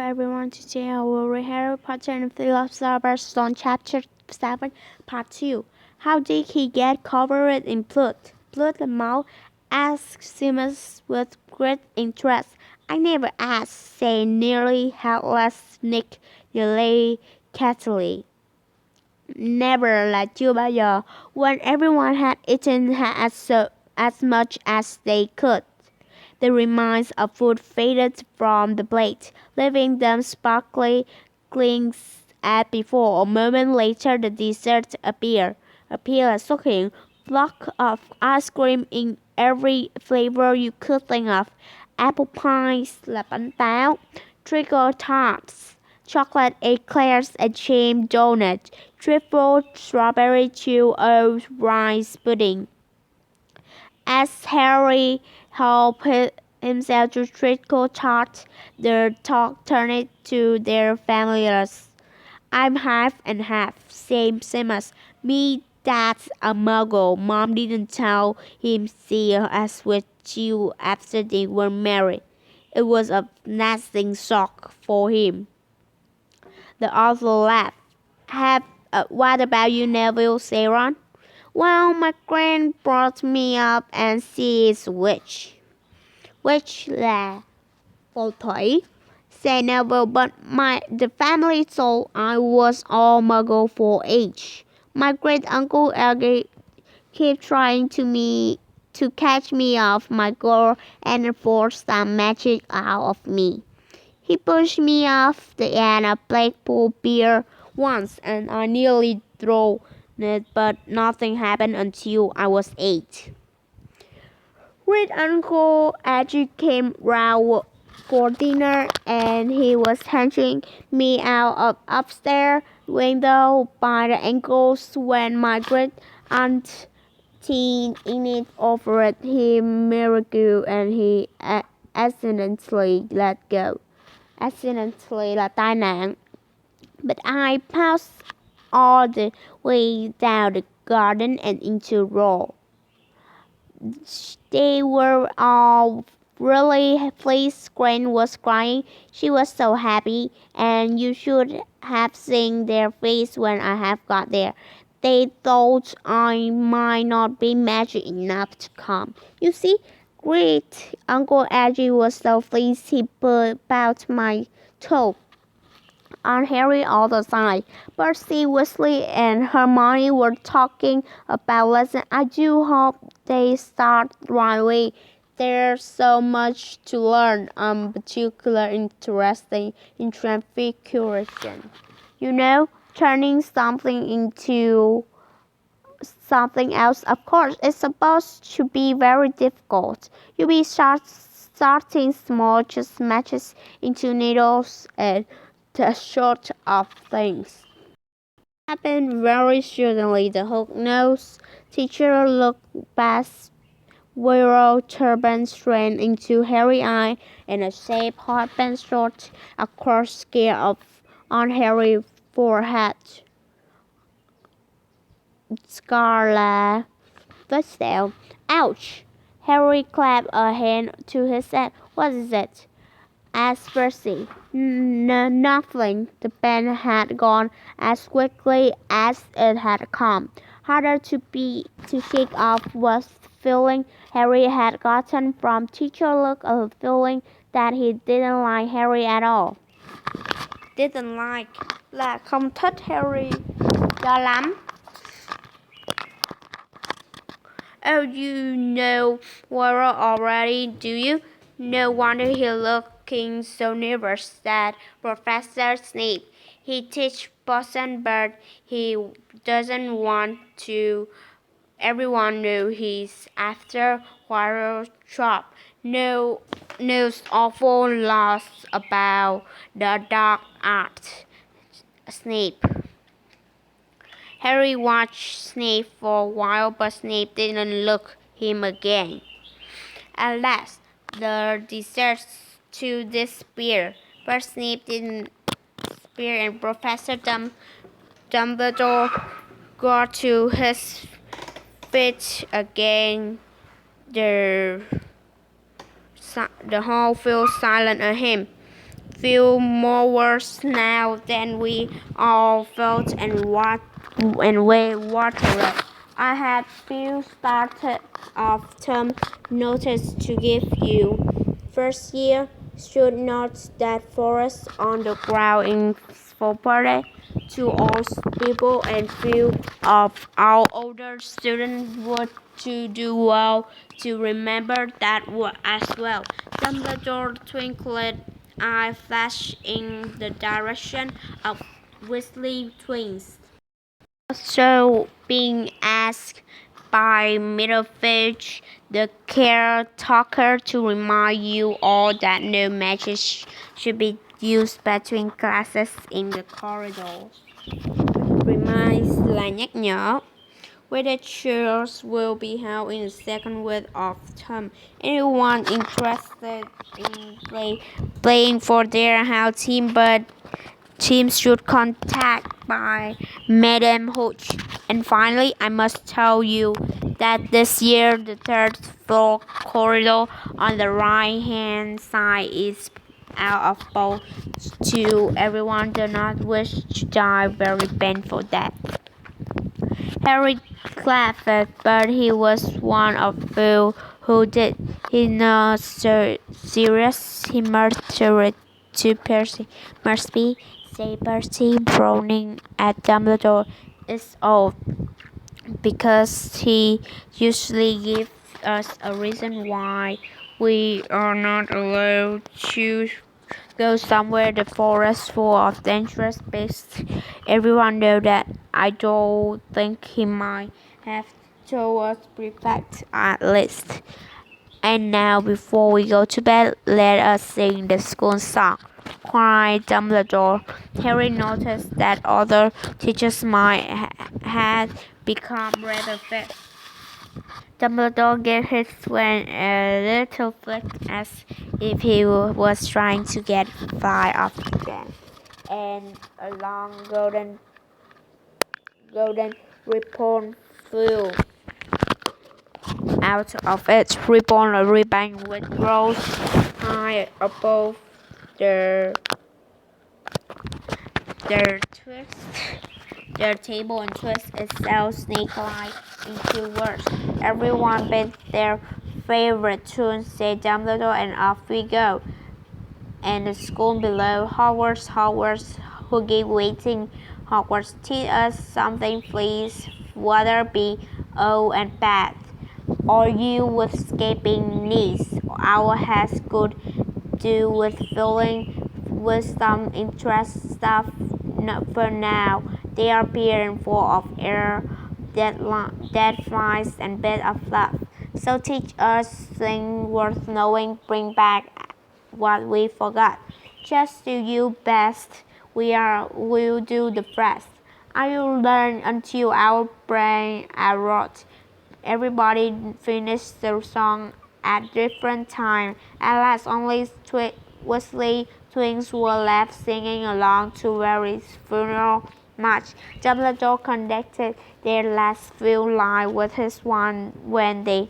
everyone, today I will read Harry Potter and Philosopher Stone Chapter 7, Part 2. How did he get covered in blood? Blood and mouth? Asked Seamus with great interest. I never asked, said nearly helpless Nick delicately. Never let you bao giờ, when everyone had eaten as much as they could. The remains of food faded from the plate, leaving them sparkly clean as before. A moment later, the dessert appeared xuất hiện, block of ice cream in every flavor you could think of. Apple pies là bánh táo, trickle tarts, chocolate eclairs and jam donut, triple strawberry chew oat rice pudding. As Harry helped himself to trickle tart, the talk turned to their familiars. I'm half and half, same as me. Dad's a muggle. Mom didn't tell him see us with you after they were married. It was a lasting shock for him. The author laughed. What about you, Neville? Said Ron. Well, my grand brought me up and she is witch là phù thủy, said Neville, but the family thought I was all muggle for age. My great uncle Elgin kept trying to catch me off my guard and force some magic out of me. He pushed me off the end of Blackpool Pier once and I nearly drowned, but nothing happened until I was 8. Great Uncle Edgy came round for dinner and he was hunching me out of upstairs window by the ankles when my great aunt Enid offered him miracle and he accidentally let go. Accidentally là tai nạn. But I passed all the way down the garden and into row. They were all really pleased. Gran was crying. She was so happy, and you should have seen their face when I have got there. They thought I might not be magic enough to come. You see, great Uncle Edgy was so pleased he put out my toe on Harry all the time. Percy, Weasley, and Hermione were talking about lessons. I do hope they start right away. There's so much to learn. I'm particularly interested in transfiguration. You know, turning something into something else. Of course, it's supposed to be very difficult. You'll be starting small, just matches into needles and the sort of things. Happened very suddenly. The hook-nosed teacher looked past Willow turban strand into Harry's eye and a shape hot pen shot across scale of on Harry's forehead. Scar là vết sẹo. Ouch! Harry clapped a hand to his head. What is it? Asked Percy. Nothing. The pen had gone as quickly as it had come. Harder to shake off was the feeling Harry had gotten from teacher look, a feeling that he didn't like Harry at all. Didn't like là không thích Harry cho lắm. Oh, you know Quirrell already, do you? No wonder he's looking so nervous, said Professor Snape. He teaches poison, but he doesn't want to. Everyone knows he's after Quirrell's shop. Knows awful lots about the dark arts. Snape. Harry watched Snape for a while, but Snape didn't look him again. At last, the deserts to disappear, but Snape didn't disappear, and Professor Dumbledore got to his feet again. The hall feels silent at him. feel more worse now than we all felt and way water. I had few started of term notice to give you. First year should note that forest on the ground in Philosopher to all people and few of our older students would to do well to remember that word as well. Dumbledore twinkled eye flashed in the direction of Weasley twins. Also being asked by Middlefish, the caretaker, to remind you all that no matches should be used between classes in the corridor. Reminds là nhắc nhở. Lectures will be held in the second week of term. Anyone interested in playing for their house team but teams should contact by Madam Hodge. And finally, I must tell you that this year the third floor corridor on the right hand side is out of bounds to everyone do not wish to die very painful death. Harry laughed, but he was one of few who did. He not so serious. He muttered to Percy. Must be, say Percy, frowning at Dumbledore. Is old because he usually gives us a reason why we are not allowed to go somewhere the forest full of dangerous beasts. Everyone knows that. I don't think he might have told us prefect at least. And now, before we go to bed, let us sing the school song, cried Dumbledore. Harry noticed that other teachers might had become rather fit. Dumbledore gave his wand a little flick as if he was trying to get fly off the bench, and a long golden ribbon flew out of it. Ribbon a ribbon with rose high above their twist. Their table and twist itself snake-like into words. Everyone bet their favorite tune, said Dumbledore, and off we go. And the school below, Hogwarts, who gave waiting. Hogwarts, teach us something, please. Whether be old and bad, or you with escaping knees. Our has good do with filling wisdom, interest stuff. Not for now. They are pure and full of air, dead flies, and bed of fluff. So teach us things worth knowing. Bring back what we forgot. Just do your best. We'll do the rest. I will learn until our brain are rot. Everybody finished the song at different times. At last, only Weasley twins were left singing along to Harry's funeral march. Dumbledore conducted their last few lines with his wand. When they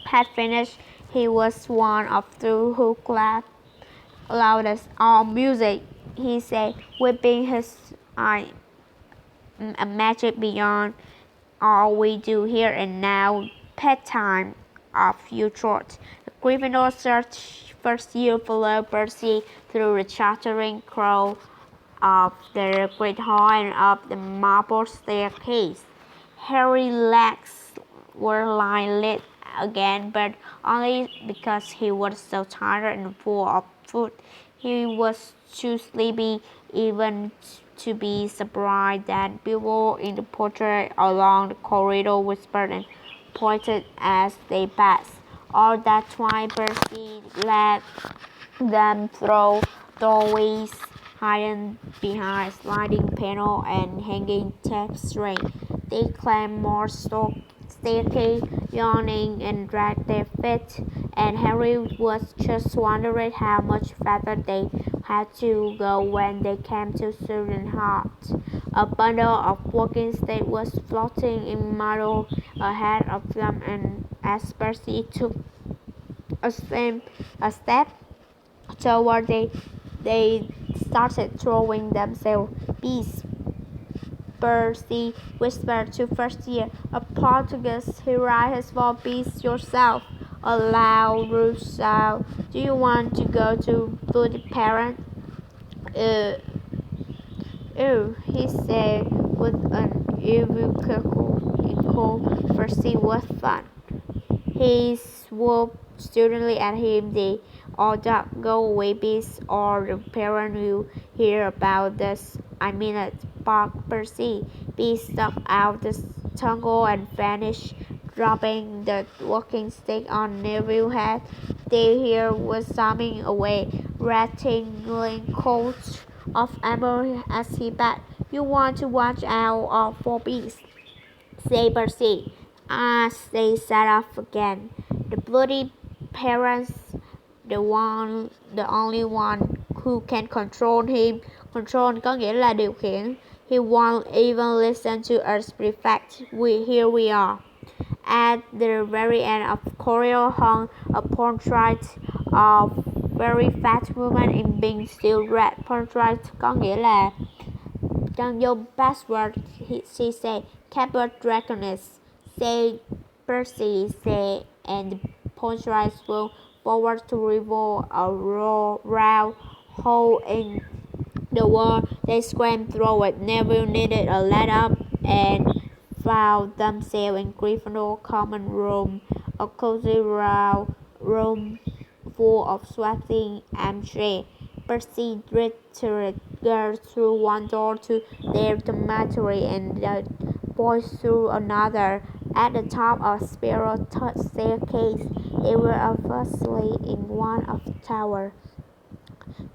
had finished, he was one of two who clapped loudest. All music, he said, whipping his eye. A magic beyond all we do here and now. Pet time of you trot. The Gryffindor searched first year followed Percy through the chattering crowd of the great hall and up the marble staircase. Harry's legs were lying lit again, but only because he was so tired and full of food. He was too sleepy even to be surprised that people in the portrait along the corridor whispered and pointed as they passed. All that time Percy led them through doorways hidden behind sliding panel and hanging tapestry. They climbed more staircase, yawning and dragged their feet, and Harry was just wondering how much farther they had to go when they came to Student Hall. A bundle of walking sticks was floating in mud ahead of them, and as Percy took a step toward it, They started throwing themselves. Bees, Percy whispered to first year. A Portuguese, he raised his voice yourself. A loud, rude sound. Do you want to go to bloody parent? Uh, he said with an equivocal Percy was fun. He swooped sternly at him. They all duck, go away, beast, or the parent will hear about this. I mean it, barked Percy. Beast stuck out the tongue and vanished, dropping the walking stick on Neville's head. They here was zooming away, rattling coats of armor as he bet. You want to watch out for beasts, said Percy, as they set off again. The bloody parents, the only one who can control him. Control có nghĩa là điều khiển. He won't even listen to us prefect. Here we are. At the very end of the corridor hung a portrait of very fat woman in pink steel red. Portrait có nghĩa là Don't your password, she said. Capable Dragoness, said Percy, said, and the portrait swung forward to reveal a round hole in the wall. They scrambled through it. Neville needed a let up and found themselves in Gryffindor common room, a cozy round room full of sweating armchairs. Percy directed girls through one door to their dormitory and the boys through another. At the top of a spiral staircase, they were obviously in one of the towers.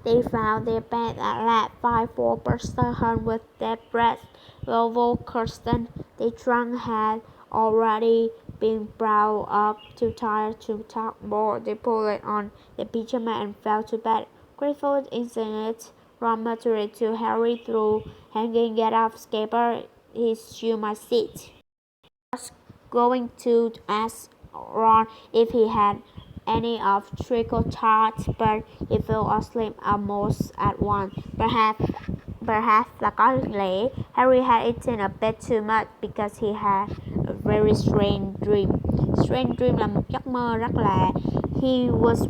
They found their bed at last, 5-4 hung with dead breath, velvet curtains. The trunk had already been brought up too tired to talk more. They pulled on the pyjama and fell to bed. Grateful instinct dormitory to Harry through hanging get up, scabbard his shoe my seat. Was going to ask Ron if he had any of trickle tarts, but he fell asleep almost at once. Perhaps là có lẽ Harry had eaten a bit too much because he had a very strange dream. Strange dream là một giấc mơ rất lạ. He was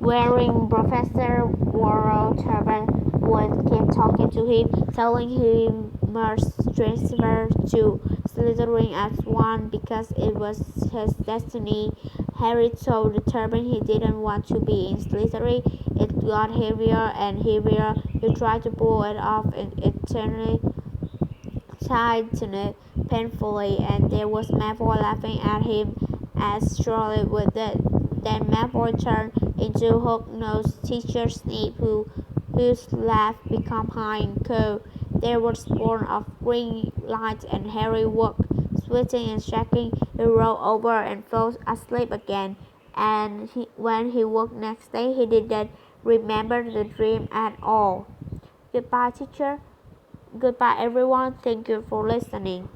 wearing Professor Worrell turban would keep talking to him, telling him must transfer to Slytherin as one because it was his destiny. Harry told the turban he didn't want to be in Slytherin. It got heavier and heavier. He tried to pull it off and it tightened painfully, and there was Malfoy laughing at him as Charlotte would it. Then Malfoy turned into hook-nosed teacher Snape, whose laugh became high and cold. There was born of green light, and Harry woke, sweating and shaking. He rolled over and fell asleep again. And when he woke next day, he didn't remember the dream at all. Goodbye, teacher. Goodbye, everyone. Thank you for listening.